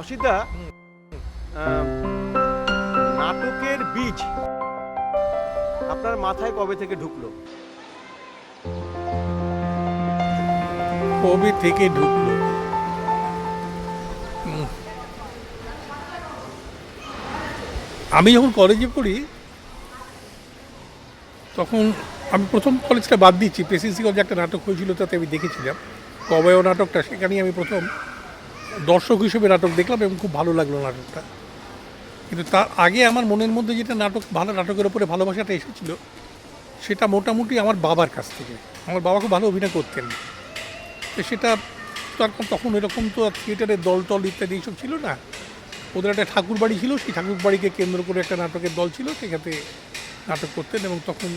অসিতা, আহ, নাটকের বীজ আপনার মাথায় কবে থেকে ঢুকলো? কবে থেকে ঢুকলো? আমি যখন কলেজে পড়ি তখন আমি প্রথম কলেজটা বাদ দিচ্ছি, প্রেসিডেন্সি কলেজে একটা নাটক হয়েছিল, তাতে আমি দেখেছিলাম কবেও নাটকটা। সেখানেই আমি প্রথম দর্শক হিসেবে নাটক দেখলাম এবং খুব ভালো লাগলো নাটকটা। কিন্তু তার আগে আমার মনের মধ্যে যেটা ভালো নাটকের ওপরে ভালোবাসাটা এসেছিল, সেটা মোটামুটি আমার বাবার কাছ থেকে। আমার বাবা খুব ভালো অভিনয় করতেন, তো সেটা তখন এরকম তো থিয়েটারের দল টল ইত্যাদি এইসব ছিল না। ওদের একটা ঠাকুর বাড়ি ছিল, সেই ঠাকুর বাড়িকে কেন্দ্র করে একটা নাটকের দল ছিল, সেখানে নাটক করতেন এবং তখন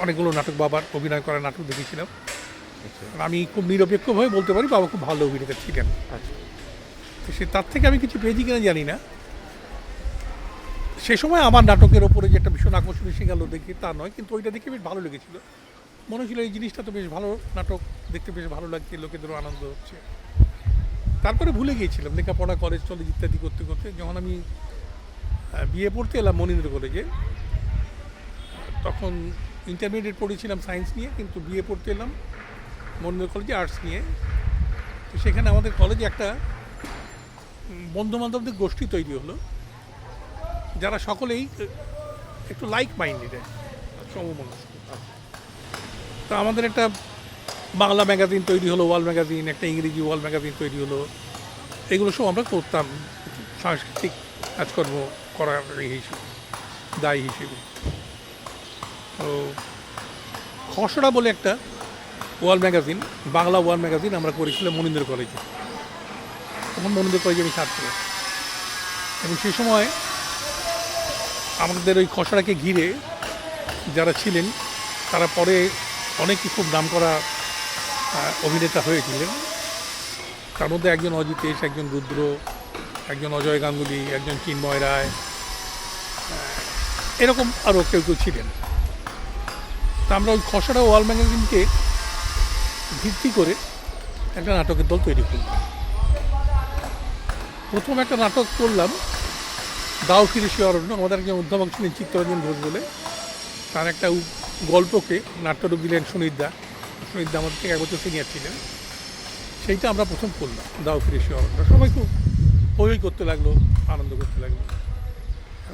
অনেকগুলো নাটক, বাবার অভিনয় করা নাটক দেখেছিলাম। আর আমি খুব নিরপেক্ষভাবে বলতে পারি বাবা খুব ভালো অভিনেতা ছিলেন। তো সে তার থেকে আমি কিছু পেয়েছি কিনা জানি না। সে সময় আমার নাটকের ওপরে যে একটা ভীষণ আকর্ষণ এসে গেল দেখে তা নয়, কিন্তু ওইটা দেখে বেশ ভালো লেগেছিল। মনে হচ্ছিল এই জিনিসটা তো বেশ ভালো, নাটক দেখতে বেশ ভালো লাগছে, লোকেদেরও আনন্দ হচ্ছে। তারপরে ভুলে গিয়েছিলাম লেখাপড়া, কলেজ টলেজ ইত্যাদি করতে করতে। যখন আমি বিএ পড়তে এলাম মনীন্দ্র কলেজে, তখন ইন্টারমিডিয়েট পড়েছিলাম সায়েন্স নিয়ে, কিন্তু বিএ পড়তে এলাম মনীন্দ্র কলেজে আর্টস নিয়ে। তো সেখানে আমাদের কলেজে একটা বন্ধুবান্ধবদের গোষ্ঠী তৈরি হলো, যারা সকলেই একটু লাইক মাইন্ডেড, সমমনস্ক। তো আমাদের একটা বাংলা ম্যাগাজিন তৈরি হলো, ওয়াল ম্যাগাজিন, একটা ইংরেজি ওয়াল ম্যাগাজিন তৈরি হলো। এগুলো সব আমরা করতাম সাংস্কৃতিক কাজকর্ম করার হিসেবে, দায়ী হিসেবে। তো খসড়া বলে একটা wall magazine, Bangla wall magazine আমরা করেছিলাম মনীন্দ্র কলেজে। তখন মনীন্দ্র কলেজে আমি ছাত্র, এবং সেই সময় আমাদের ওই খসড়াকে ঘিরে যারা ছিলেন তারা পরে অনেকেই খুব নামকরা অভিনেতা হয়েছিলেন। তার মধ্যে একজন অজিতেশ, একজন রুদ্র, একজন অজয় গাঙ্গুলি, একজন চিন্ময় রায়, এরকম আরও কেউ কেউ ছিলেন। তা আমরা ওই খসড়া ওয়াল ম্যাগাজিনকে ভিত্তি করে একটা নাটকের দল তৈরি করলাম। প্রথম একটা নাটক করলাম দাও ফিরে সে অরণ্য। আমাদের একজন অধ্যাপক ছিলেন চিত্তরঞ্জন ঘোষ বলে, তার একটা গল্পকে নাট্যরূপ দিলেন সুনীতদা। সুনীতদা আমাদের থেকে 1 বছর সিনিয়র ছিলেন। সেইটা আমরা প্রথম করলাম, দাও ফিরে সে অরণ্য। সবাই খুব হই করতে লাগলো, আনন্দ করতে লাগলো।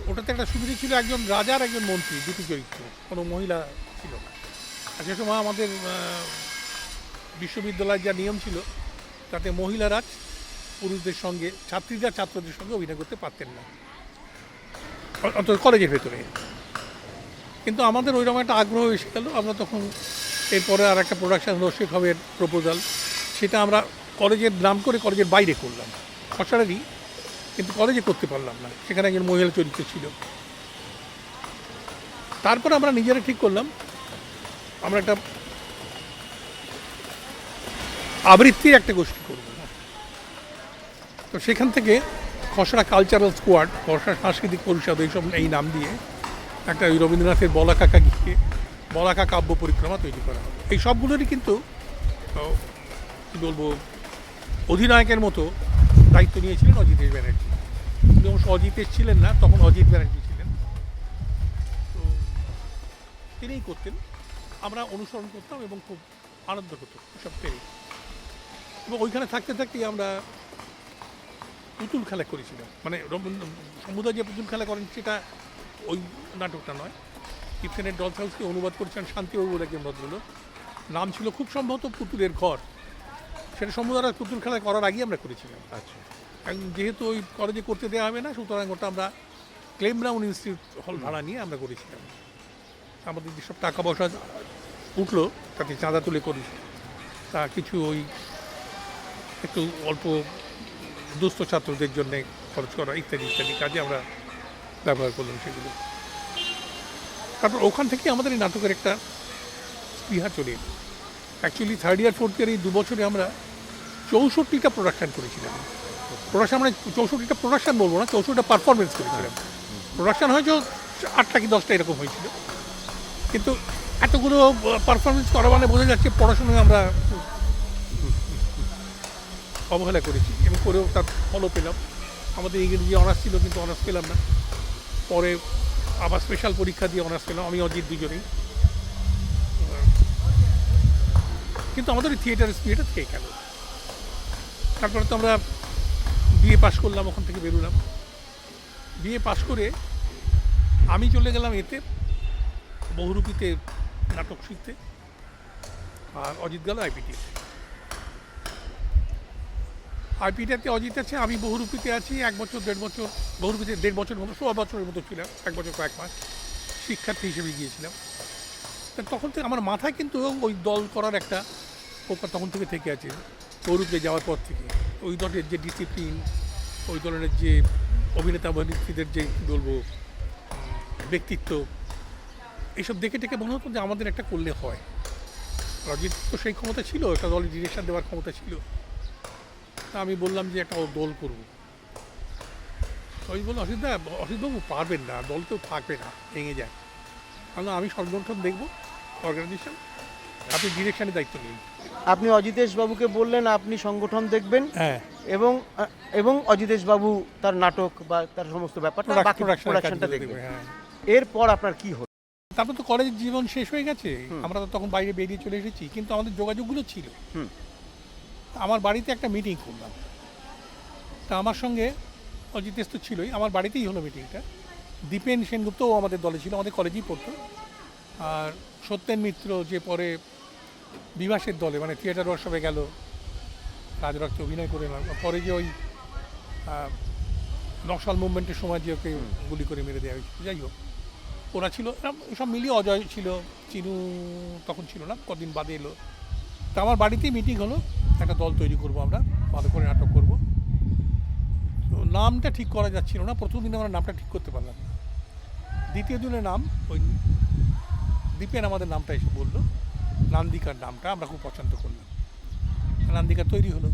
ওটাতে একটা সুবিধা ছিল, একজন রাজার একজন মন্ত্রী, দুটি চরিত্র, কোনো মহিলা ছিল না। আর সে সময় আমাদের বিশ্ববিদ্যালয়ের যা নিয়ম ছিল, তাতে মহিলারা পুরুষদের সঙ্গে, ছাত্রীরা ছাত্রদের সঙ্গে অভিনয় করতে পারতেন না, অন্তত কলেজের ভেতরে। কিন্তু আমাদের ওইরকম একটা আগ্রহ এসে গেল। আমরা তখন এরপরে আর একটা প্রোডাকশান হলো শেখ হবের প্রপোজাল, সেটা আমরা কলেজের নাম করে কলেজের বাইরে করলাম, খসড়ারই, কিন্তু কলেজে করতে পারলাম না, সেখানে একজন মহিলা চরিত্র ছিল। তারপর আমরা নিজেরা ঠিক করলাম আমরা একটা আবৃত্তির একটা গোষ্ঠী করব। তো সেখান থেকে খসড়া কালচারাল স্কোয়াড, খসড়া সাংস্কৃতিক পরিষদ, এইসব এই নাম দিয়ে একটা ওই রবীন্দ্রনাথের বলাকাকা গিয়ে বলাকা কাব্য পরিক্রমা তৈরি করা হবে। এই সবগুলোরই কিন্তু কী বলবো, অধিনায়কের মতো দায়িত্ব নিয়েছিলেন অজিতেশ ব্যানার্জি। কিন্তু অবশ্য অজিতেশ ছিলেন না, তখন অজিত ব্যানার্জি ছিলেন। তো তিনিই করতেন, আমরা অনুসরণ করতাম এবং খুব আনন্দ হতো সব পেরে। এবং ওইখানে থাকতে থাকতেই আমরা পুতুল খেলা করেছিলাম। মানে সমুদ্র যে পুতুল খেলা করেন সেটা ওই নাটকটা নয়, ইফসেনের ডলস হাউসকে অনুবাদ করেছিলেন শান্তিবাবু বলে একজন ভদ্রলোক। নাম ছিল খুব সম্ভবত পুতুলের ঘর। সেটা সমুদ্র পুতুল খেলা করার আগেই আমরা করেছিলাম। আচ্ছা, যেহেতু ওই কলেজে করতে দেওয়া হবে না, সুতরাং ওটা আমরা ক্লেম ব্রাউন ইনস্টিটিউট হল ভাড়া নিয়ে আমরা করেছিলাম। আমাদের যেসব টাকা পয়সা উঠলো তাতে চাঁদা তুলে করি, তা কিছু ওই একটু অল্প দুস্থ ছাত্রদের জন্যে খরচ করা ইত্যাদি ইত্যাদি কাজে আমরা ব্যবহার করলাম সেগুলো। তারপর ওখান থেকে আমাদের এই নাটকের একটা স্পৃহা চলে এলো। অ্যাকচুয়ালি 3rd ইয়ার 4th ইয়ার এই 2 বছরে আমরা 64টা প্রোডাকশান করেছিলাম। প্রোডাকশান মানে 64টা প্রোডাকশান বলবো না, 64টা পারফরমেন্স করেছিলাম। প্রোডাকশান হয়েছে 8টা কি 10টা এরকম হয়েছিল। কিন্তু এতগুলো পারফরমেন্স করা মানে বোঝা যাচ্ছে পড়াশোনায় আমরা অবহেলা করেছি এবং করেও তার ফলও পেলাম। আমাদের ইংরেজি অনার্স ছিল, কিন্তু অনার্স পেলাম না। পরে আবার স্পেশাল পরীক্ষা দিয়ে অনার্স পেলাম, আমি অজিত দুজনেই। কিন্তু আমাদের ওই থিয়েটারের স্পিরিটটা থেকে গেল। তারপরে তো আমরা বিএ পাশ করলাম, ওখান থেকে বেরোলাম। বিএ পাশ করে আমি চলে গেলাম এতে বহুরূপীতে নাটক শিখতে, আর অজিত গেল আইপিটি। আইপিটিতে অজিত আছে, আমি বহুরূপীতে আছি 1 বছর 1.5 বছর। বহুরূপীতে 1.5 বছর মতো, 16 বছরের মতো ছিলাম, 1 বছর কয়েক মাস শিক্ষার্থী হিসেবে গিয়েছিলাম। তা তখন থেকে আমার মাথায় কিন্তু ওই দল করার একটা পোকা তখন থেকে আছে। বহুরূপে যাওয়ার পর থেকে ওই দলের যে ডিসিপ্লিন, ওই দলের যে অভিনেতা অভিনেত্রীদের যে কী বলবো ব্যক্তিত্ব, এইসব দেখে মনে হতো যে আমাদের একটা করলে হয়। অজিত তো সেই ক্ষমতা ছিল, একটা দলের ডিরেকশন দেওয়ার ক্ষমতা ছিল। তা আমি বললাম যে একটা দল করব। অজিত বলল, অসিতবাবু পারবেন না, দল কেউ থাকবে না, ভেঙে যায়। আমি সংগঠন দেখবো, অর্গানাইজেশন, আপনি ডিরেকশনের দায়িত্ব নিন। আপনি অজিতেশ বাবুকে বললেন আপনি সংগঠন দেখবেন, হ্যাঁ, এবং অজিতেশ বাবু তার নাটক বা তার সমস্ত ব্যাপারটা বাকি প্রোডাকশনটা দেখবেন। হ্যাঁ। এরপর আপনার কি হলো? তারপর তো কলেজ জীবন শেষ হয়ে গেছে, আমরা তো তখন বাইরে বেরিয়ে চলে এসেছি, কিন্তু আমাদের যোগাযোগগুলো ছিল। আমার বাড়িতে একটা মিটিং করলাম, তা আমার সঙ্গে অজিতেশ তো ছিলই, আমার বাড়িতেই হলো মিটিংটা। দীপেন সেনগুপ্তও আমাদের দলে ছিল, আমাদের কলেজেই পড়তো। আর সত্যেন মিত্র, যে পরে বিভাসের দলে মানে থিয়েটার ওয়ার্কশপে গেল, রাজরক্তে অভিনয় করে না, পরে যে ওই নকশাল মুভমেন্টের সময় যে ওকে গুলি করে মেরে দেওয়া হয়েছিল, যাই হোক, ওরা ছিল। সব মিলিয়ে অজয় ছিল, চিনু তখন ছিল না, কদিন বাদে এলো। তা আমার বাড়িতেই মিটিং হলো, একটা দল তৈরি করব, আমরা ভালো করে নাটক করব। তো নামটা ঠিক করা যাচ্ছিল না, প্রথম দিনে আমরা নামটা ঠিক করতে পারলাম না। দ্বিতীয় দিনে নাম ওই দীপেন আমাদের নামটা এসে বললো, নান্দিকার নামটা আমরা খুব পছন্দ করলাম। নান্দিকা তৈরি হলো,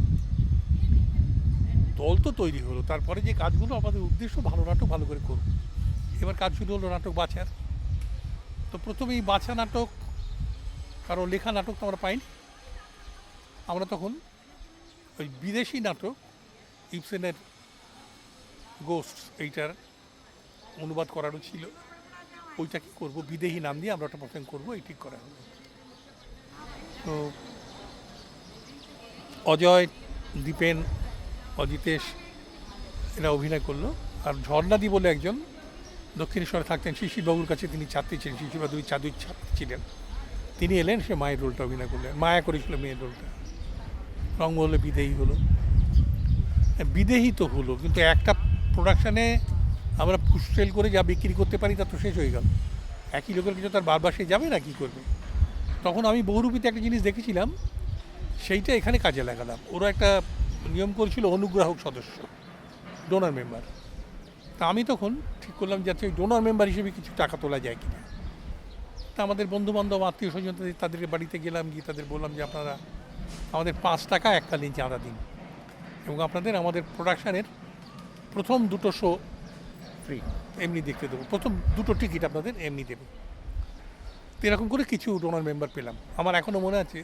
দল তো তৈরি হলো। তারপরে যে কাজগুলো, আমাদের উদ্দেশ্য ভালো নাটক ভালো করে করব। এবার কাজ শুরু হলো নাটক বাছার। তো প্রথমেই বাছা নাটক, কারো লেখা নাটক তো আমরা পাইনি। আমরা তখন ওই বিদেশি নাটক ইবসেনের গোস্ট, এইটার অনুবাদ করারও ছিল, ওইটা কি করবো, বিদেহী নাম দিয়ে আমরা ওটা প্রথম করবো, এই ঠিক করা হলো। তো অজয়, দীপেন, অজিতেশ এরা অভিনয় করলো। আর ঝর্ণাদি বলে একজন দক্ষিণেশ্বরে থাকতেন, শিশিরবাবুর কাছে তিনি ছাত্রী ছিলেন, শিশিরবাবু চাঁদুর ছাত্রী ছিলেন, তিনি এলেন, সে মায়ের রোলটা অভিনয় করলেন। মায়া করেছিল মেয়ের রোলটা। রঙ হলো বিদেহী হলো। বিদেহী তো হলো, কিন্তু একটা প্রোডাকশানে আমরা সেল করে যা বিক্রি করতে পারি তা তো শেষ হয়ে গেল। একই লোকের কিছু তার বারবার সে যাবে না, কী করবে? তখন আমি বহুরূপীতে একটা জিনিস দেখেছিলাম, সেইটা এখানে কাজে লাগালাম। ওরা একটা নিয়ম করেছিল অনুগ্রাহক সদস্য, ডোনার মেম্বার। তা আমি তখন ঠিক করলাম যাতে ওই ডোনার মেম্বার হিসেবে কিছু টাকা তোলা যায় কিনা। তা আমাদের বন্ধুবান্ধব, আত্মীয় স্বজন, তাদের বাড়িতে গেলাম, গিয়ে তাদের বললাম যে আপনারা আমাদের 5 টাকা এককালীন চাঁদা দিন, এবং আমাদের প্রোডাকশানের প্রথম 2টো শো ফ্রি এমনি দেখতে দেবো, প্রথম 2টো টিকিট আপনাদের এমনি দেবো। তো এরকম করে কিছু ডোনার মেম্বার পেলাম। আমার এখনও মনে আছে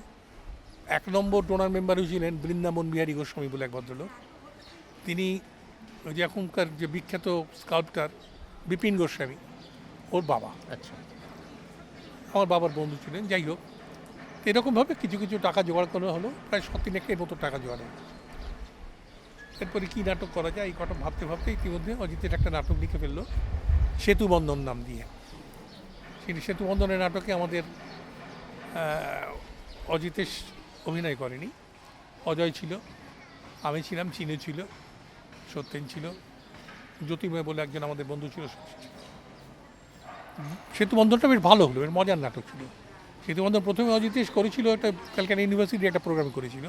1 নম্বর ডোনার মেম্বার ছিলেন বৃন্দাবন বিহারী গোস্বামী বলে এক ভদ্রলোক। তিনি ওই যে এখনকার যে বিখ্যাত স্কাল্পটার বিপিন গোস্বামী, ওর বাবা। আচ্ছা, আমার বাবার বন্ধু ছিলেন। যাই হোক, এরকমভাবে কিছু কিছু টাকা জোগাড় করা হলো, প্রায় 7-8 মতো টাকা জোগাড় হলো। এরপরে কী নাটক করা যায়, এই কথা ভাবতে ভাবতে ইতিমধ্যে অজিতের একটা নাটক লিখে ফেললো, সেতুবন্ধন নাম দিয়ে। সেই সেতুবন্ধনের নাটকে আমাদের অজিতেশ অভিনয় করেনি, অজয় ছিল, আমি ছিলাম, চিনু ছিল, সত্যেন ছিল, জ্যোতিময় বলে একজন আমাদের বন্ধু ছিল। সেতুবন্ধনটা বেশ ভালো হলো, বেশ মজার নাটক ছিল। সেতুবন্ধন প্রথমে অজিতেশ করেছিল, একটা ক্যালকাটা ইউনিভার্সিটি একটা প্রোগ্রাম করেছিল।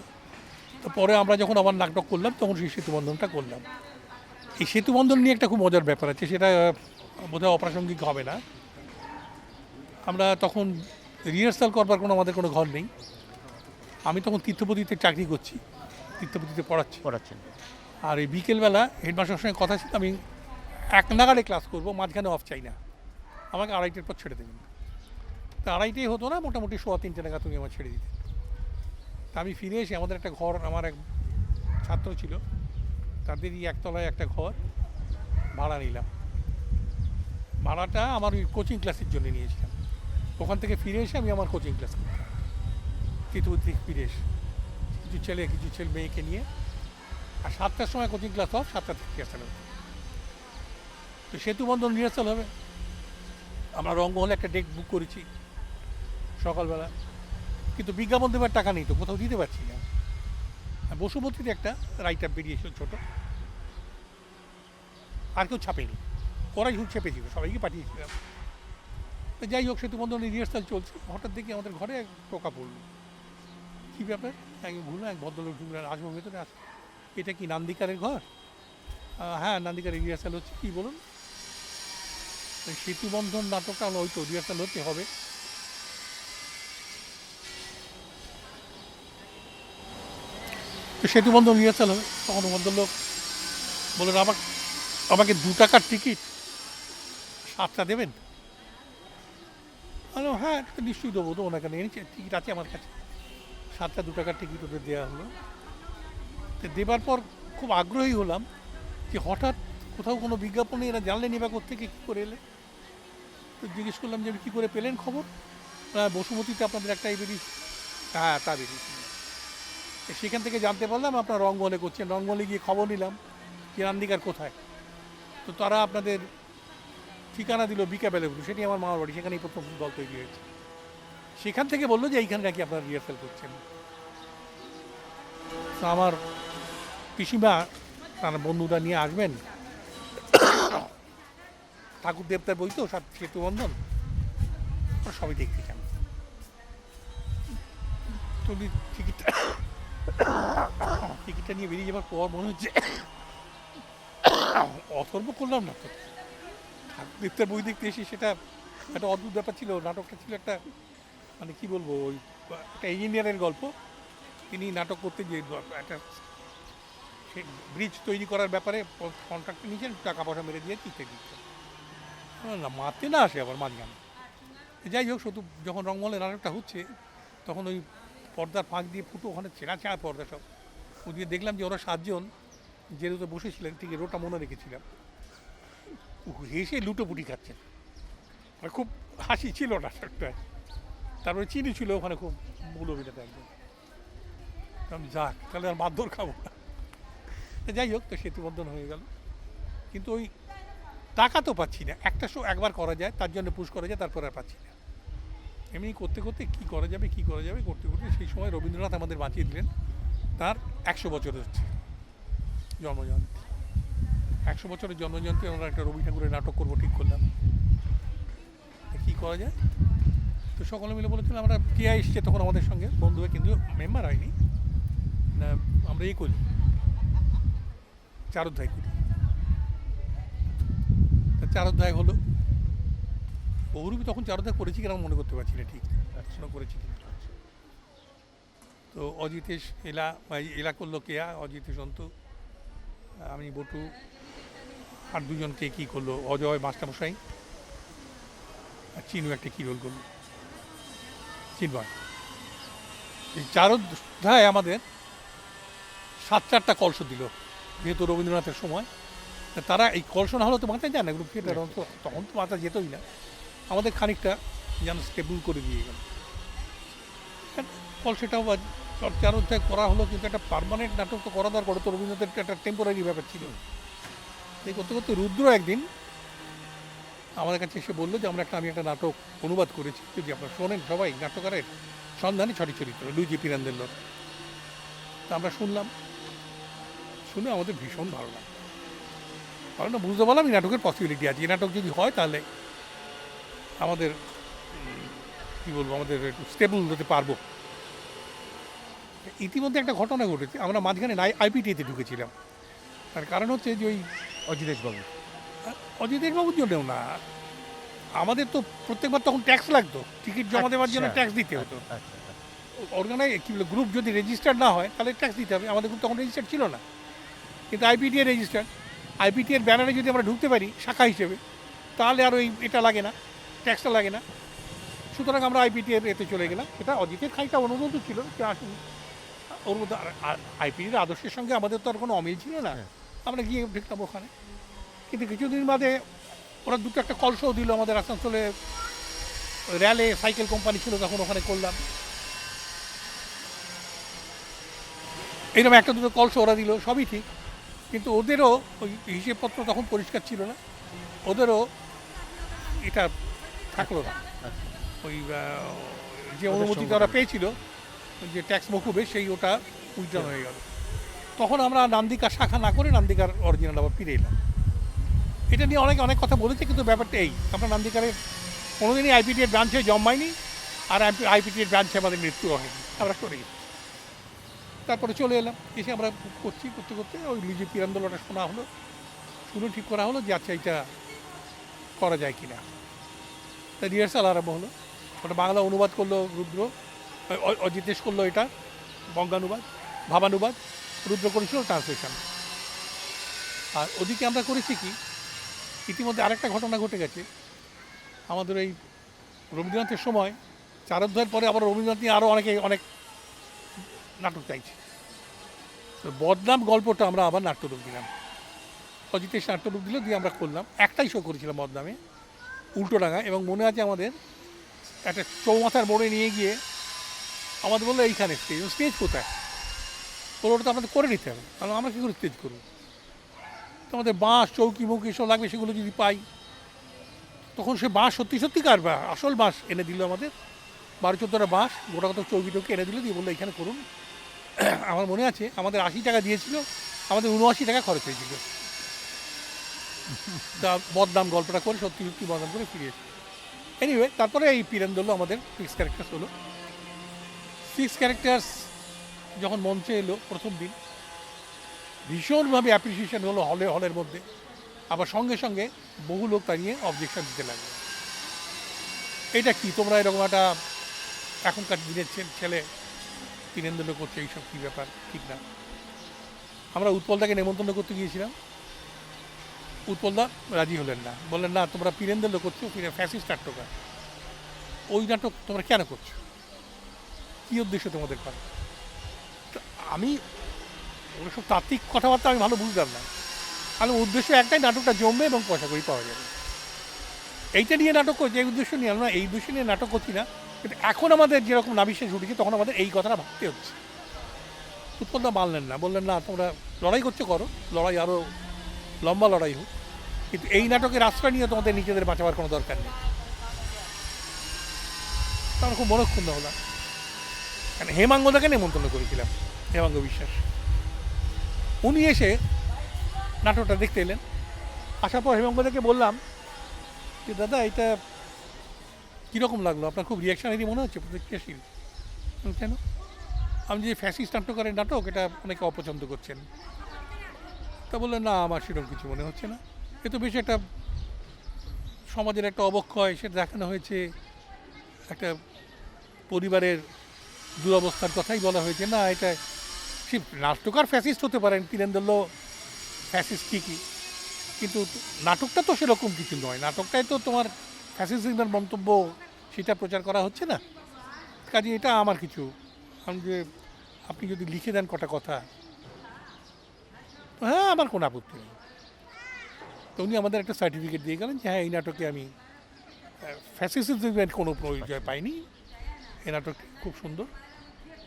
তো পরে আমরা যখন আবার নাটক করলাম, তখন সেই সেতুবন্ধনটা করলাম। এই সেতুবন্ধন নিয়ে একটা খুব মজার ব্যাপার আছে, সেটা বোধহয় অপ্রাসঙ্গিক হবে না। আমরা তখন রিহার্সাল করবার আমাদের কোনো ঘর নেই। আমি তখন তীর্থপতিতে চাকরি করছি, তীর্থপতিতে পড়াচ্ছেন। আর এই বিকেলবেলা হেডমাস্টারের সঙ্গে কথা ছিল, আমি 1 নাগাড়ে ক্লাস করব, মাঝখানে অফ চাই না, আমাকে 2:30টার পর ছেড়ে দেবেন। তা 2:30টাই হতো না, মোটামুটি 3:15 নাগাদ তুমি আমার ছেড়ে দিতেন। তা আমি ফিরে এসে আমাদের একটা ঘর, আমার এক ছাত্র ছিল, তাদেরই একতলায় একটা ঘর ভাড়া নিলাম। ভাড়াটা আমার ওই কোচিং ক্লাসের জন্য নিয়েছিলাম। ওখান থেকে ফিরে এসে আমি আমার কোচিং ক্লাস করতাম। তিতুমির থেকে ফিরে এসে কিছু ছেলে মেয়েকে নিয়ে, আর 7টার সময় কোচিং ক্লাস অফ, 7টা থেকে রিহার্সাল হবে। তো সেতু বন্ধন রিহার্সাল হবে, আমরা রঙ্গহলে একটা ডেট বুক করেছি সকালবেলা, কিন্তু বিজ্ঞাপন দেবার টাকা নেই, তো কোথাও দিতে পারছি না। বসুমতীতে একটা রাইট আপ বেরিয়েছিল ছোট, আর কেউ ছাপেনি, ওরাই শুধু চেপেছিল, সবাইকে পাঠিয়েছিলাম। তো যাই হোক, সেতু বন্ধনের রিহার্সাল চলছে, হঠাৎ দেখি আমাদের ঘরে এক টোকা পড়লো। কী ব্যাপার? আমি ভুললাম, এক ভদ্রলোক ঢুকলেন, আসবো ভেতরে আস। এটা কি নান্দিকারের ঘর? হ্যাঁ, নান্দিকারের রিহার্সাল হচ্ছে। কী বলুন? সেতু বন্ধন নাটকটা ওই তো রিহার্সাল হতে হবে। তো সেতু বন্ধন রিহার্সাল হবে, তখন ভদ্রলোক বললেন, আমাকে 2 টাকার টিকিট 7টা দেবেন? বললাম, হ্যাঁ নিশ্চয়ই দেবো, তো ওনাকে এনেছি, টিকিট আছে আমার কাছে। 7টা 2 টাকার টিকিট ওদের দেওয়া হলো। তো দেবার পর খুব আগ্রহী হলাম যে হঠাৎ কোথাও কোনো বিজ্ঞাপনে এরা জানলেন এবার কোত্থেকে কী করে এলে। তো জিজ্ঞেস করলাম যে কী করে পেলেন খবর? বসুমতীতে আপনাদের একটাই বেরিয়েছে। হ্যাঁ, তা বেরিয়েছে। সেখান থেকে জানতে পারলাম আপনার রঙ্গহলে করছেন। রঙ্গহলে গিয়ে খবর নিলাম যে নান্দিকার কোথায়। তো তারা আপনাদের ঠিকানা দিল বিকা বেলেপুর, সেটি আমার মামার বাড়ি, সেখানেই প্রথম দল তৈরি হয়েছে। সেখান থেকে বললো যে এইখানে নাকি আপনারা রিহার্সাল করছেন। তো আমার পিসিমা তার বন্ধুরা নিয়ে আসবেন, ঠাকুর দেবতার বই তো সেতু বন্ধন, সবাই দেখতে চান। তো টিকিটটা নিয়ে বেরিয়ে যাবার পর মনে হচ্ছে অথর্ব করলাম না তো। ঠাকুর দেবতার বই দেখতে এসে সেটা একটা অদ্ভুত ব্যাপার ছিল। নাটকটা ছিল একটা, মানে কি বলবো, ওই একটা ইঞ্জিনিয়ারের গল্প। তিনি নাটক করতে গিয়ে একটা ব্রিজ তৈরি করার ব্যাপারে কন্ট্রাক্ট নিয়েছেন, টাকা পয়সা মেরে দিয়ে চিঠি দিচ্ছেন না, মারতে না আসে আবার মাঝখানে। যাই হোক, শুধু যখন রঙ্গমহলে নাটকটা হচ্ছে তখন ওই পর্দার ফাঁক দিয়ে ফুটো ওখানে ছেঁড়া পর্দা সব, ওদিকে দেখলাম যে ওরা 7 জন যেহেতু বসেছিলেন, ঠিক রোটা মনে রেখেছিলাম, হেসে লুটোপুটি খাচ্ছেন। আর খুব হাসি ছিল নাটকটায়। তারপরে চিনি ছিল ওখানে খুব মূল অভিনেতা একদম। যাক, তাহলে আর মারধর খাবো না। যাই হোক, তো সেতু বন্ধন হয়ে গেল। কিন্তু ওই টাকা তো পাচ্ছি না। একটা শো একবার করা যায়, তার জন্য পুশ করা যায়, তারপর আর পাচ্ছি না। এমনি করতে করতে কী করা যাবে করতে করতে সেই সময় রবীন্দ্রনাথ আমাদের বাঁচিয়ে দিলেন। তার 100 বছর হচ্ছে জন্মজয়ন্তী। 100 বছরের জন্মজয়ন্তী আমরা একটা রবি ঠাকুরের নাটক করবো ঠিক করলাম। কী করা যায়? তো সকলে মিলে বলেছিলাম, আমরা কে এসছে তখন আমাদের সঙ্গে বন্ধু হয়ে, কিন্তু মেম্বার হয়নি না, আমরা করি, চারোধ্যায় করি। চারোধ্যায় হলো, বহুরূপী তখন চারোধ্যায় করেছি কিনা মনে করতে পারছি না ঠিক, করেছি কিনা। তো অজিতেশ এলা করলো কেয়া, অজিতেশ অন্তু, আমি বটু, আর 2জনকে কী করলো, অজয় মাস্টারমশাই, আর চিনু একটা কী রোল করলো, চিনবাই। এই চারোধ্যায় আমাদের 7-4টা কলস দিল, যেহেতু রবীন্দ্রনাথের সময়। তারা এই কলস না হলে তো মাথায় যায় না, গ্রুপ থিয়েটার তখন তো মাথা যেতই না। আমাদের খানিকটা যেন স্টেবল করে দিয়ে গেল। কলসেটাও চারোধ্যায় করা হলো, কিন্তু একটা পার্মানেন্ট নাটক তো করা দরকার, তো রবীন্দ্রনাথের একটা টেম্পোরারি ব্যাপার ছিল। এই করতে করতে রুদ্র একদিন আমাদের কাছে এসে বললো যে আমি একটা নাটক অনুবাদ করেছি, যদি আপনারা শোনেন সবাই, নাটকারের সন্ধানে 6টি চরিত্র, লুইজি পিরান্দেল্লোর। তা আমরা শুনলাম, শুনে আমাদের ভীষণ ভালো লাগে। কারণ বুঝতে পারলাম এই নাটকের পসিবিলিটি আছে, এই নাটক যদি হয় তাহলে আমাদের কী বলবো, আমাদের একটু স্টেবল হতে পারবো। ইতিমধ্যে একটা ঘটনা ঘটেছে, আমরা মাঝখানে আইপিটিতে ঢুকেছিলাম। তার কারণ হচ্ছে যে ওই অজিতেশবাবুর জন্যও না, আমাদের তো প্রত্যেকবার তখন ট্যাক্স লাগতো, টিকিট জমা দেওয়ার জন্য ট্যাক্স দিতে হতো। অর্গানাইজ কী বলে, গ্রুপ যদি রেজিস্টার্ড না হয় তাহলে ট্যাক্স দিতে হবে। আমাদের গ্রুপ তখন রেজিস্টার্ড ছিল না, কিন্তু আইপিটিএ রেজিস্টার্ড। আইপিটিএর ব্যানারে যদি আমরা ঢুকতে পারি শাখা হিসেবে, তাহলে আর ওই এটা লাগে না, ট্যাক্সটা লাগে না। সুতরাং আমরা আইপিটিএর এতে চলে গেলাম। সেটা অজিতের খানিকটা অনুরোধ ছিল যে আসুন, ওর মধ্যে আইপিডির আদর্শের সঙ্গে আমাদের তো আর কোনো অমিল ছিল না, আমরা গিয়ে ঢুকলাম ওখানে। কিন্তু কিছুদিন বাদে ওরা দুটো একটা কলসও দিল আমাদের আসানসোলে, র্যালে সাইকেল কোম্পানি ছিল তখন, ওখানে করলাম। এইরকম একটা দুটো কলসও ওরা দিল, সবই ঠিক। কিন্তু ওদেরও ওই হিসেবপত্র তখন পরিষ্কার ছিল না, ওদেরও এটা থাকলো না। ওই যে অনুমতিটা ওরা পেয়েছিল যে ট্যাক্স মকুবে, সেই ওটা উইথড্র হয়ে গেল। তখন আমরা নান্দিকার শাখা না করে নান্দিকার অরিজিনাল আবার ফিরে এলাম। এটা নিয়ে অনেক কথা বলেছে, কিন্তু ব্যাপারটা এই, আমরা নান্দিকারে কোনোদিনই আইপিটিএর ব্রাঞ্চে জন্মাইনি, আর আইপিটিএর ব্রাঞ্চে আমাদের মৃত্যু হয়নি, আমরা সরে গেছি। তারপরে চলে এলাম, এসে আমরা করতে করতে ওই লিজে পিরান্দোলটা শোনা হলো, শুনে ঠিক করা হলো যে আচ্ছা এটা করা যায় কিনা। তা রিহার্সাল আরম্ভ হলো, ওটা বাংলা অনুবাদ করলো রুদ্র, অজিতেশ করলো এটা বঙ্গানুবাদ, ভাবানুবাদ, রুদ্র করেছিল ট্রান্সলেশন। আর ওদিকে আমরা করেছি কি, ইতিমধ্যে আরেকটা ঘটনা ঘটে গেছে। আমাদের এই রবীন্দ্রনাথের সময় 4 অধ্যায়ের পরে আবার রবীন্দ্রনাথ নিয়ে আরও অনেক নাটক চাইছে। তো বদনাম গল্পটা আমরা আবার নাট্যরূপ দিলাম, অজিতেশ নাট্যরূপ দিল, দিয়ে আমরা করলাম। একটাই শো করেছিলাম বদনামে, উল্টোডাঙা। এবং মনে আছে আমাদের একটা চৌমাথার মোড়ে নিয়ে গিয়ে আমাদের বললো এইখানে স্টেজ কোথায়, ওটা তো আমাদের করে নিতে হবে, কারণ আমরা কী করে স্টেজ করবো। তো আমাদের বাঁশ চৌকি মুখি এসব লাগবে, সেগুলো যদি পাই, তখন সে বাঁশ সত্যিকার আসল বাঁশ এনে দিল আমাদের, 12-14টা বাঁশ গোটা কত চৌকি টৌকি এনে দিল, দিয়ে বললো এখানে করুন। আমার মনে আছে আমাদের 80 টাকা দিয়েছিল, আমাদের 79 টাকা খরচ হয়েছিল। তা বদনাম গল্পটা করে সত্যি বদনাম করে ফিরে এসেছি। এনিওয়ে, তারপরে এই পিরেন্দোল্য আমাদের 6 ক্যারেক্টার্স হলো। 6 ক্যারেক্টার্স যখন মঞ্চে এলো প্রথম দিন, ভীষণভাবে অ্যাপ্রিসিয়েশন হলো হলের মধ্যে। আবার সঙ্গে সঙ্গে বহু লোক দাঁড়িয়ে অবজেকশন দিতে লাগলো, এটা কি তোমরা এরকম একটা এখনকার দিনের ছেলে পিরেন্দোল্য করছে, এইসব কী ব্যাপার, ঠিক না। আমরা উৎপলদাকে নেমন্তন্ন করতে গিয়েছিলাম, উৎপলদা রাজি হলেন না, বললেন না তোমরা পিরেন্দোল্য করছো, ফ্যাসিস্ট নাট্যকার, ওই নাটক তোমরা কেন করছো, কী উদ্দেশ্য তোমাদের করা। আমি ওসব তাত্ত্বিক কথাবার্তা আমি ভালো বুঝতাম না, আমি উদ্দেশ্য একটাই, নাটকটা জমবে এবং পয়সা করি পাওয়া যাবে, এইটা নিয়ে নাটক করছি। এই উদ্দেশ্য নিয়ে আমরা এই উদ্দেশ্য নিয়ে নাটক করছি না, কিন্তু এখন আমাদের যেরকম নাবিশ্বাস উঠেছে তখন আমাদের এই কথাটা ভাবতে হচ্ছে। উৎপলদা মানলেন না, বললেন না তোমরা লড়াই করছো করো, লড়াই আরও লম্বা লড়াই হোক, কিন্তু এই নাটকের আশ্রয় নিয়ে তোমাদের নিজেদের বাঁচাবার কোনো দরকার নেই। আমরা খুব মনক্ষুণ্ণ হলাম, কারণ হেমাঙ্গদাকে নেমন্তন্ন করেছিলাম, হেমাঙ্গ বিশ্বাস। উনি এসে নাটকটা দেখতে এলেন, আসার পর হেমাঙ্গদাকে বললাম যে দাদা এটা কীরকম লাগলো, আপনার খুব রিয়াকশনারি মনে হচ্ছে, প্রতিক্রিয়াশীল। কেন? আমি যে ফ্যাসিস্ট নাট্যকারের নাটক, এটা অনেকে অপছন্দ করছেন। তা বললেন না আমার সেরকম কিছু মনে হচ্ছে না, এ তো বেশ একটা সমাজের একটা অবক্ষয়, সেটা দেখানো হয়েছে, একটা পরিবারের দুরবস্থার কথাই বলা হয়েছে। না এটা সে নাট্যকার ফ্যাসিস্ট হতে পারেন, পিরেন্দোল্য ফ্যাসিস্ট ঠিকই, কিন্তু নাটকটা তো সেরকম কিছু নয়, নাটকটাই তো তোমার ফ্যাসিজমের মন্তব্য সেটা প্রচার করা হচ্ছে না। কাজে এটা আমার কিছু, আমি যে আপনি যদি লিখে দেন কটা কথা, হ্যাঁ আমার কোনো আপত্তি নেই। তো উনি আমাদের একটা সার্টিফিকেট দিয়ে গেলেন যে হ্যাঁ এই নাটকে আমি ফ্যাসিজমের কোনো পরিচয় পাইনি, এই নাটকটি খুব সুন্দর,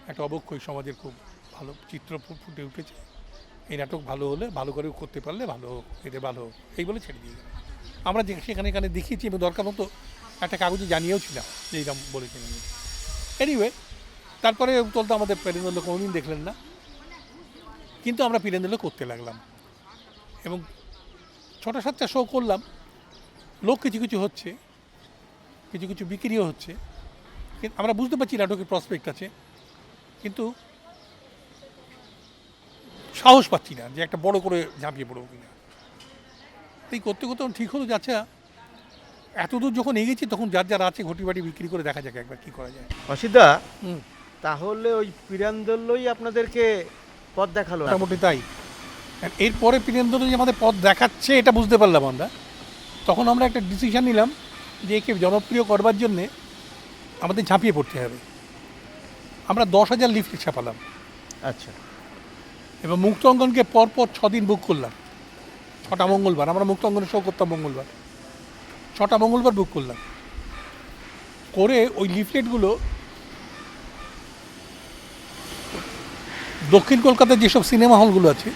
একটা অবক্ষয় সমাজের খুব ভালো চিত্র ফুটে উঠেছে, এই নাটক ভালো হলে, ভালো করে করতে পারলে ভালো, এতে ভালো, এই বলে ছেড়ে দিয়ে গেলাম। আমরা সেখানে দেখিয়েছি এবং দরকার মতো একটা কাগজে জানিয়েও ছিলাম যে এইরকম বলেছিলাম। এনিওয়ে, তারপরে চলতে আমাদের পিরেন্দোল্য কোনোদিন দেখলেন না, কিন্তু আমরা পিরেন্দোল্য করতে লাগলাম এবং 6-7টা শো করলাম। লোক কিছু হচ্ছে, কিছু বিক্রিও হচ্ছে, কিন্তু আমরা বুঝতে পারছি নাটকের প্রসপেক্ট আছে, কিন্তু সাহস পাচ্ছি না যে একটা বড় করে ঝাঁপিয়ে পড়বো কিনা। এই করতে ঠিক হলো, যাচ্ছে এতদূর যখন এগিয়েছি তখন যার আছে ঘটি বাটি বিক্রি করে দেখা যাক একবার কী করা যায়। অসিতদা, তাহলে ওই পিরেন্দোল্যই আপনাদেরকে পথ দেখালো? মোটামুটি তাই। এরপরে পিরেন্দোল্য যে আমাদের পথ দেখাচ্ছে এটা বুঝতে পারলাম আমরা, তখন আমরা একটা ডিসিশন নিলাম যে একে জনপ্রিয় করবার জন্যে আমাদের ঝাঁপিয়ে পড়তে হবে। আমরা 10,000 লিফলেট ছাপালাম আচ্ছা। এবং মুক্ত অঙ্গনকে পরপর 6 দিন বুক করলাম, 6টা মঙ্গলবার। আমরা মুক্ত অঙ্গনে শো করতাম মঙ্গলবার, 6টা মঙ্গলবার বুক করলাম। করে ওই লিফলেটগুলো দক্ষিণ কলকাতার যেসব সিনেমা হলগুলো আছে,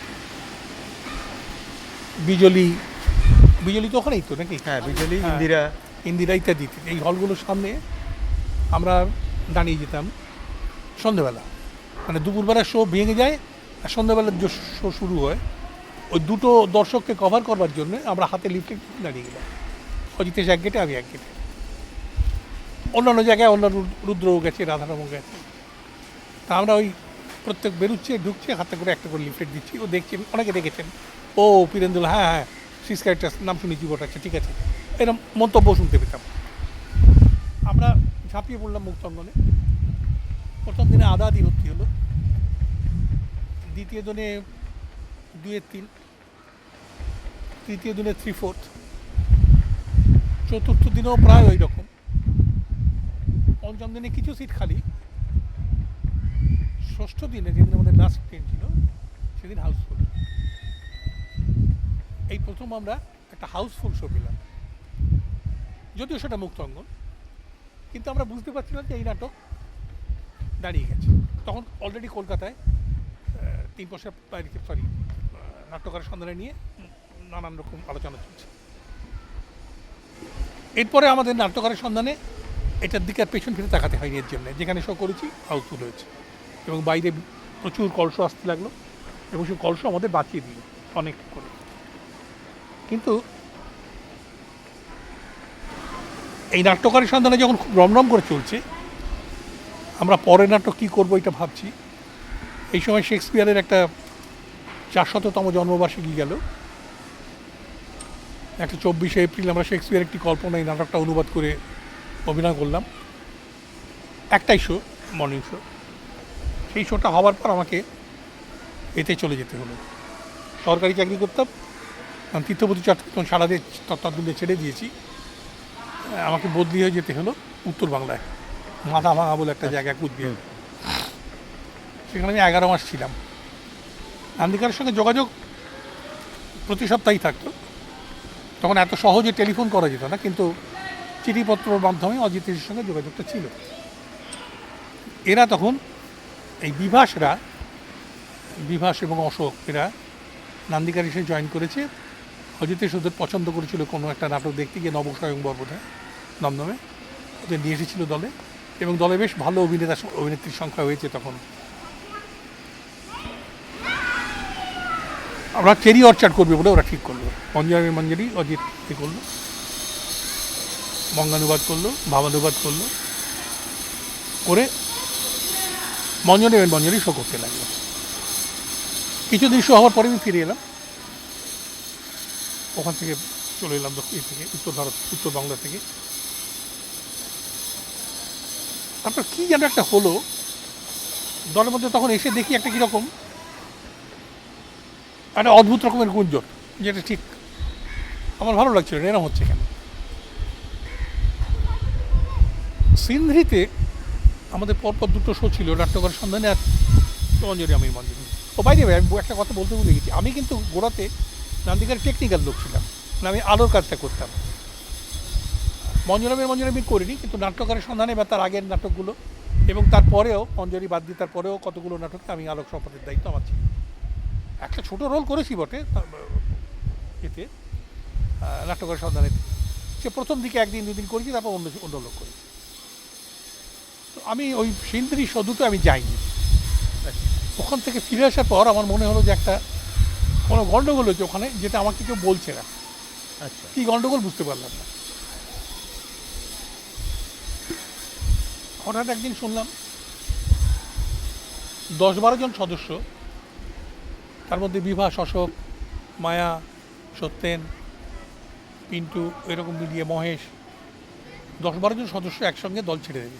বিজলি তো ওখানেই তো নাকি? হ্যাঁ, বিজলি, হ্যাঁ। ইন্দিরা ইত্যাদি, এই হলগুলোর সামনে আমরা দাঁড়িয়ে যেতাম সন্ধেবেলা। মানে দুপুরবেলা শো ভেঙে যায় আর সন্ধ্যাবেলার যে শো শুরু হয়, ওই দুটো দর্শককে কভার করবার জন্য আমরা হাতে লিফলেট দাঁড়িয়ে গেলাম। অজিতেশ এক গেটে, আমি এক গেটে। অন্যান্য জায়গায় অন্য রুদ্রও গেছে, রাধারামও গেছে। তা আমরা ওই প্রত্যেক বেরোচ্ছে ঢুকছে, হাতে করে একটা করে লিফলেট দিচ্ছি। ও দেখছেন, অনেকে দেখেছেন, ও বীরেন্দ্র, হ্যাঁ হ্যাঁ সিস ক্যারেক্টার নাম শুনেছি, ভোট আছে, ঠিক আছে, এরকম মন্তব্য শুনতে পেতাম। আমরা ঝাঁপিয়ে পড়লাম মুক্ত অঙ্গনে। প্রথম দিনে আধা ভর্তি হলো, দ্বিতীয় দিনে 2/3, তৃতীয় দিনে 3/4, চতুর্থ দিনেও প্রায় ওই রকম, পঞ্চম দিনে কিছু সিট খালি, ষষ্ঠ দিনে যেদিন আমাদের লাস্ট ট্রেন ছিল সেদিন হাউসফুল। এই প্রথম আমরা একটা হাউসফুল শো পেলাম, যদিও সেটা মুক্ত অঙ্গন। কিন্তু আমরা বুঝতে পারছিলাম যে এই নাটক দাঁড়িয়ে গেছে। তখন অলরেডি কলকাতায় 3 পয়সা নাট্যকারের সন্ধানে নিয়ে নানান রকম আলোচনা চলছে। এরপরে আমাদের নাট্যকারের সন্ধানে এটার দিকে আর পেছন ফিরে তাকাতে হয়নি, এর জন্য যেখানে শো করেছি হাউসফুল হয়েছে এবং বাইরে প্রচুর কলস আসতে লাগলো এবং সেই কলস আমাদের বাঁচিয়ে দিল অনেক করে। কিন্তু এই নাট্যকারের সন্ধানে যখন খুব রমরম করে চলছে, আমরা পরের নাটক কী করবো এটা ভাবছি। এই সময় শেক্সপিয়ারের একটা 400তম জন্মবার্ষিকী গেল। একটা 24শে এপ্রিল আমরা শেক্সপিয়ার একটি কল্পনা, এই নাটকটা অনুবাদ করে অভিনয় করলাম। একটাই শো, মর্নিং শো। সেই শোটা হওয়ার পর আমাকে এতে চলে যেতে হলো। সরকারি চাকরি করতাম, আমি তীর্থপতি চট্টোপাধ্যায় সারা দিয়ে তত্ত্বাবধানে ছেড়ে দিয়েছি। আমাকে বদলি হয়ে যেতে হলো উত্তর বাংলায়, মাথা ভাঙা বলে একটা জায়গায়, কুচবিহার। সেখানে আমি 11 মাস ছিলাম। নান্দিকারের সঙ্গে যোগাযোগ প্রতি সপ্তাহেই থাকতো। তখন এত সহজে টেলিফোন করা যেত না, কিন্তু চিঠিপত্রর মাধ্যমে অজিতেশের সঙ্গে যোগাযোগটা ছিল। এরা তখন এই বিভাস এবং অশোক, এরা নান্দিকার এসে জয়েন করেছে। অজিতেশ ওদের পছন্দ করেছিল কোনো একটা নাটক দেখতে গিয়ে, নবস্বয়ংবর বোধহয় দমদমে, ওদের নিয়ে এসেছিল দলে, এবং দলে বেশ ভালো অভিনেত্রীর সংখ্যা হয়েছে তখন। আমরা চেরি অর্চার্ড করবে বলে ওরা ঠিক করলো। মঞ্জরি অজিত এ করলো, বঙ্গানুবাদ করলো, ভাবানুবাদ করলো, করে মঞ্জরি শো করতে লাগলো। কিছুদিন শো হওয়ার পরে আমি ফিরে এলাম। ওখান থেকে চলে এলাম উত্তর বাংলা থেকে। তারপর কি যেন একটা হলো দলের মধ্যে। তখন এসে দেখি একটা কীরকম একটা অদ্ভুত রকমের গুঞ্জন, যেটা ঠিক আমার ভালো লাগছিল, এরকম হচ্ছে কেন। সিন্ধ্রিতে আমাদের পরপর দুটো শো ছিল, নাট্যকারের সন্ধানে আর মঞ্জরি। ও বাইরে আমি একটা কথা বলতে ভুলে গেছি, আমি কিন্তু গোড়াতে নান্দিকার টেকনিক্যাল লোক ছিলাম, আমি আলোর কাজটা করতাম। মঞ্জরি করিনি, কিন্তু নাট্যকারের সন্ধানে বা তার আগের নাটকগুলো এবং তারপরেও মঞ্জরি বাদ দিয়ে তারপরেও কতগুলো নাটকে আমি আলোক সম্পাদের দায়িত্ব আমার ছিল। একটা ছোটো রোল করেছি বটে এতে, নাট্যকারের সন্ধানে। সে প্রথম দিকে 1 দিন 2 দিন করেছি, তারপর অন্য লোক করেছি। তো আমি ওই সিন্ধ্রি শো দুটো আমি যাইনি। ওখান থেকে ফিরে আসার পর আমার মনে হলো যে একটা কোনো গণ্ডগোল হচ্ছে ওখানে, যেটা আমাকে কেউ বলছে না। আচ্ছা, কী গণ্ডগোল বুঝতে পারলাম না। হঠাৎ একদিন শুনলাম 10-12 জন সদস্য, তার মধ্যে বিভাস, অশোক, মায়া, সত্যেন, পিন্টু, এরকম মিলিয়ে মহেশ, 10-12 জন সদস্য একসঙ্গে দল ছেড়ে দেবে।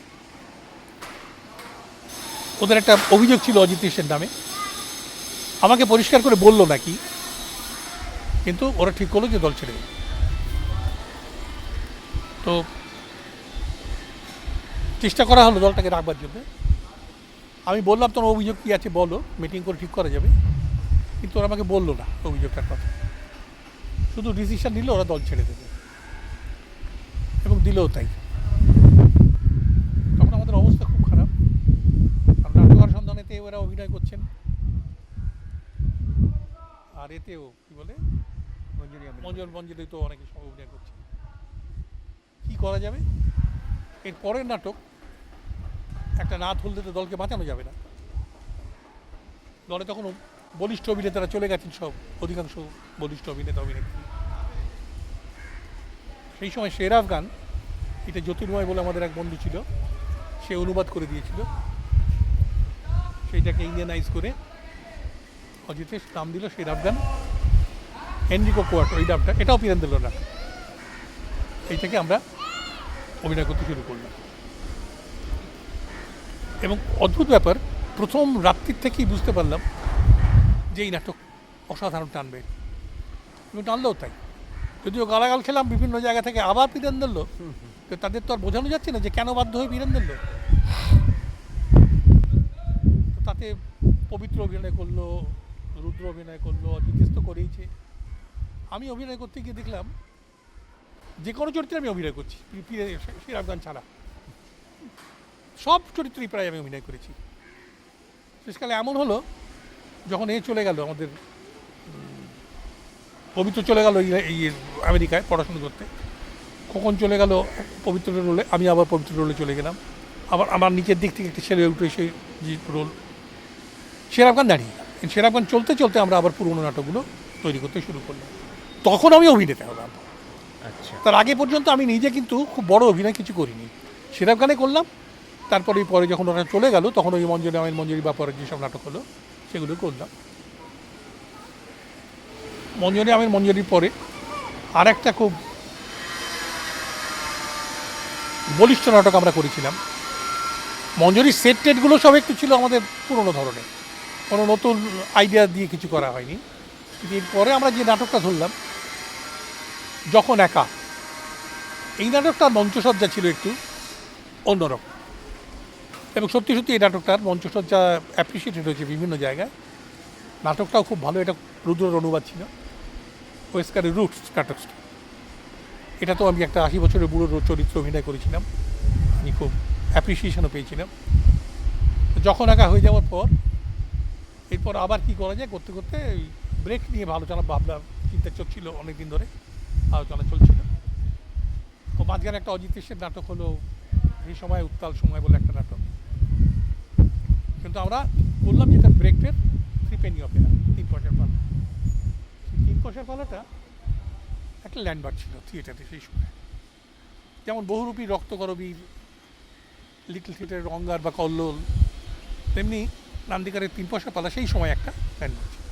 ওদের একটা অভিযোগ ছিল অজিতেশের নামে, আমাকে পরিষ্কার করে বললো নাকি, কিন্তু ওরা ঠিক করলো যে দল ছেড়ে দেবে। তো চেষ্টা করা হলো দলটাকে রাখবার জন্য। আমি বললাম তোমার অভিযোগ কী আছে বলো, মিটিং করে ঠিক করা যাবে, কিন্তু ওরা আমাকে বললো না অভিযোগটার কথা, শুধু ডিসিশন নিল ওরা দল ছেড়ে দেবে, এবং দিলেও তাই। তখন আমাদের অবস্থা খুব খারাপ, কারণ নাটকের সন্ধানেতে ওরা অভিনয় করছেন, আর এতেও কী বলে মঞ্জুরি তো অনেকে সব অভিনয় করছে। কী করা যাবে? এর পরের নাটক একটা নাথ হলদে তো দলকে বাঁচানো যাবে না, দলে তখন বলিষ্ঠ অভিনেতারা চলে গেছেন, সব অধিকাংশ বলিষ্ঠ অভিনেতা অভিনেত্রী। সেই সময় শের আফগান, এটা জ্যোতির্ময় বলে আমাদের এক বন্ধু ছিল, সে অনুবাদ করে দিয়েছিল, সেইটাকে ইন্ডিয়ানাইজ করে অজিতেশ নাম দিল শের আফগান, এনরিকো কোয়ার্ট ওই নামটা, এটাও পিরেন্দ্র না, এইটাকে আমরা অভিনয় করতে শুরু করলাম। এবং অদ্ভুত ব্যাপার, প্রথম রাত্রির থেকেই বুঝতে পারলাম যে এই নাটক অসাধারণ টানবে, এবং টানলেও তাই। যদিও গালাগাল খেলাম বিভিন্ন জায়গা থেকে, আবার বীরেন্দ্র লো, তো তাদের তো আর বোঝানো যাচ্ছে না যে কেন বাধ্য হয়ে বীরেন্দ্র লো। তো তাতে পবিত্র অভিনয় করলো, রুদ্র অভিনয় করলো, অজিতেশ তো করেইছে। আমি অভিনয় করতে গিয়ে দেখলাম যে কোনো চরিত্রে আমি অভিনয় করছি, শের আফগান ছাড়া সব চরিত্রেই প্রায় আমি অভিনয় করেছি। শেষকালে এমন হলো, যখন এ চলে গেল, আমাদের পবিত্র চলে গেল এই আমেরিকায় পড়াশোনা করতে, কখন চলে গেল পবিত্রের রোলে, আমি আবার পবিত্র রোলে চলে গেলাম। আবার আমার নিচের দিক থেকে একটা ছেলে উঠে এসে যে রোল, শের আফগান দাঁড়িয়ে, শের আফগান চলতে চলতে আমরা আবার পুরোনো নাটকগুলো তৈরি করতে শুরু করলাম। তখন আমি অভিনেতা হলাম। আচ্ছা, তার আগে পর্যন্ত আমি নিজে কিন্তু খুব বড় অভিনয় কিছু করিনি, শের আফগানে করলাম, তারপরে পরে যখন ওরা চলে গেল তখন ওই মঞ্জুরি ব্যাপারের যেসব নাটক হলো সেগুলো করলাম। মঞ্জুরির পরে আর একটা খুব বলিষ্ঠ নাটক আমরা করেছিলাম। মঞ্জুরির সেট টেটগুলো সব একটু ছিল আমাদের পুরনো ধরনের, কোনো নতুন আইডিয়া দিয়ে কিছু করা হয়নি। কিন্তু এরপরে আমরা যে নাটকটা ধরলাম, যখন একা, এই নাটকটার মঞ্চসজ্জা ছিল একটু অন্যরকম, এবং সত্যি সত্যি এই নাটকটার মঞ্চসজ্জা অ্যাপ্রিসিয়েটেড হয়েছে বিভিন্ন জায়গায়। নাটকটাও খুব ভালো, এটা রুদ্রের অনুবাদ ছিল, ওয়েস্কারের রুটস নাটকটা। এটা তো আমি একটা 80 বছরের বুড়ো চরিত্র অভিনয় করেছিলাম, আমি খুব অ্যাপ্রিসিয়েশনও পেয়েছিলাম। যখন একা হয়ে যাওয়ার পর এরপর আবার কি করা যায় করতে করতে ব্রেক নিয়ে আলোচনা ভাবলাম, চিন্তা চলছিল অনেকদিন ধরে, আলোচনা চলছিল। ও মাঝখানে একটা অজিতেশের নাটক হলো, এই সময় উত্তাল সময় বলে একটা নাটক, কিন্তু আমরা বললাম যেটা ব্রেকের 3 পেনি অপেরা, 3 পয়সার পালা। সেই 3 পয়সার পালাটা একটা ল্যান্ডমার্ক ছিল থিয়েটারে সেই সময়, যেমন বহুরূপী রক্তকরবীর, লিটল থিয়েটারের অঙ্গার বা কল্লোল, তেমনি নান্দিকারের 3 পয়সা পালা সেই সময় একটা ল্যান্ডমার্ক ছিল।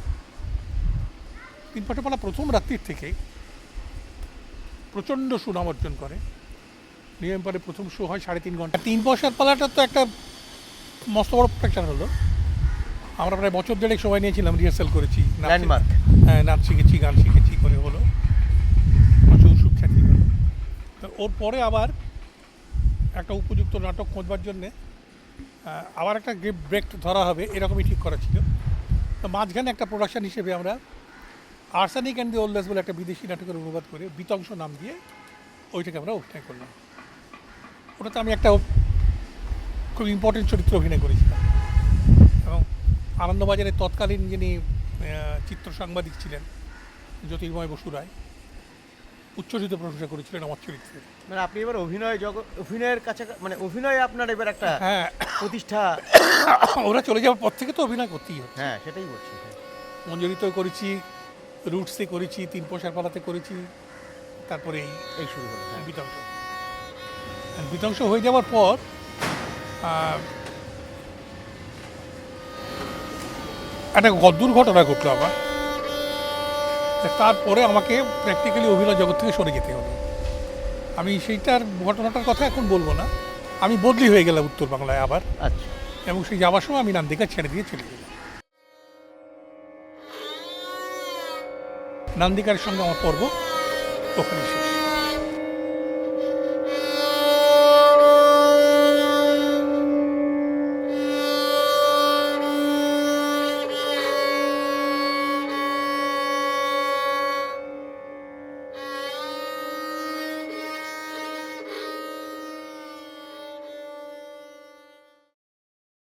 3 পয়সা পালা প্রথম রাত্রির থেকে প্রচণ্ড সুনাম অর্জন করে। নিয়ম পরে প্রথম শো হয় 3.5 ঘন্টা। 3 পয়সার পালাটা তো একটা মস্ত বড় প্রোডাকশন হলো। আমরা প্রায় বছর দেড়েক সময় নিয়েছিলাম, রিহার্সাল করেছি, ল্যান্ডমার্ক, হ্যাঁ, নাচ শিখেছি, গান শিখেছি, করে হলো প্রচুর সুখ্যাতি হলো। তো ওর পরে আবার একটা উপযুক্ত নাটক খোঁজবার জন্যে আবার একটা ব্রেক ধরা হবে এরকমই ঠিক করা ছিল। তো মাঝখানে একটা প্রোডাকশন হিসেবে আমরা আর্সেনিক অ্যান্ড দি ওল্ডেস বলে একটা বিদেশি নাটকের অনুবাদ করে বিতংশ নাম দিয়ে ওইটাকে আমরা অভিনয় করলাম। ওটাতে আমি একটা খুব ইম্পর্টেন্ট চরিত্র অভিনয় করেছিলাম, এবং আনন্দবাজারের তৎকালীন যিনি চিত্র সাংবাদিক ছিলেন জ্যোতির্ময় বসু রায় উচ্ছ্বসিত প্রশংসা করেছিলেন আমার চরিত্রে। মানে আপনি এবার অভিনয়ের কাছে, মানে অভিনয় আপনার এবার একটা হ্যাঁ প্রতিষ্ঠা। ওরা চলে যাওয়ার পর থেকে তো অভিনয় করতেই হচ্ছে। হ্যাঁ, সেটাই বলছি। মঞ্জুরিতেও করেছি, রুটসে করেছি, 3 পয়সার পালাতে করেছি, তারপরে এই শুরু হলো বিতংশ। বিতংশ হয়ে যাওয়ার পর একটা দুর্ঘটনা ঘটলো আমার। তারপরে আমাকে প্র্যাকটিক্যালি অভিনয় জগৎ থেকে সরে যেতে হলো। আমি সেইটার ঘটনাটার কথা এখন বলবো না। আমি বদলি হয়ে গেলাম উত্তর বাংলায় আবার। আচ্ছা, এবং সেই যাওয়ার সময় আমি নান্দিকা ছেড়ে দিয়ে চলে গেলাম। নান্দিকার সঙ্গে আমার পর্ব ওখানে শেষ।